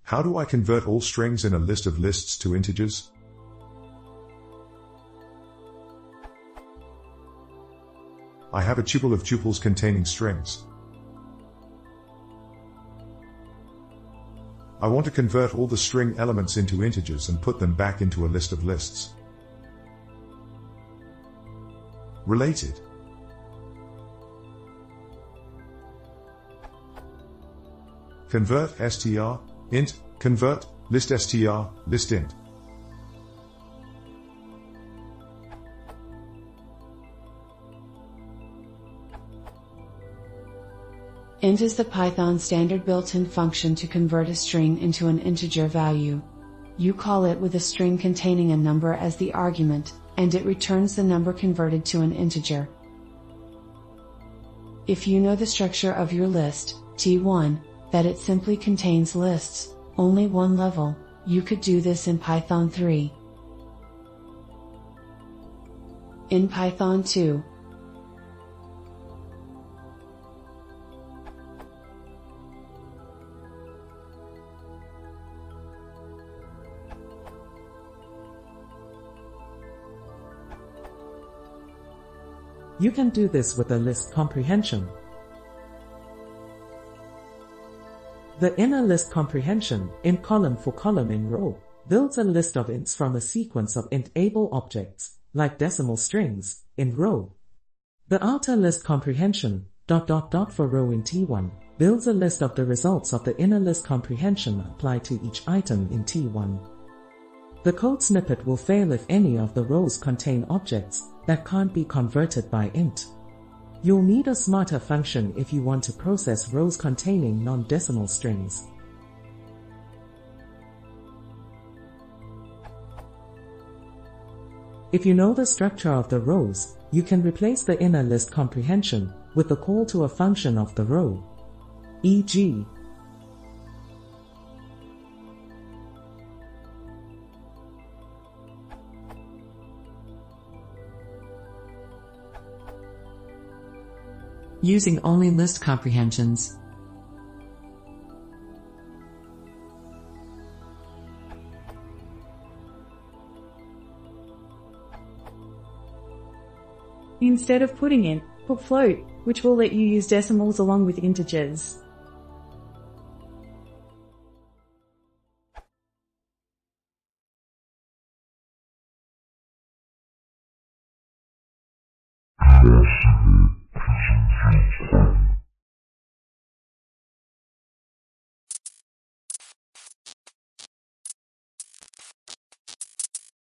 How do I convert all strings in a list of lists to integers? I have a tuple of tuples containing strings. I want to convert all the string elements into integers and put them back into a list of lists. Related. Convert str, int, convert, list str, list int. Int is the Python standard built-in function to convert a string into an integer value. You call it with a string containing a number as the argument, and it returns the number converted to an integer. If you know the structure of your list, T1, that it simply contains lists, only one level, you could do this in Python 3. In Python 2, you can do this with a list comprehension. The inner list comprehension, in column for column in row, builds a list of ints from a sequence of int-able objects, like decimal strings, in row. The outer list comprehension, ... for row in T1, builds a list of the results of the inner list comprehension applied to each item in T1. The code snippet will fail if any of the rows contain objects that can't be converted by int. You'll need a smarter function if you want to process rows containing non-decimal strings. If you know the structure of the rows, you can replace the inner list comprehension with the call to a function of the row. E.g., using only list comprehensions. Instead of putting int, put float, which will let you use decimals along with integers. Yes.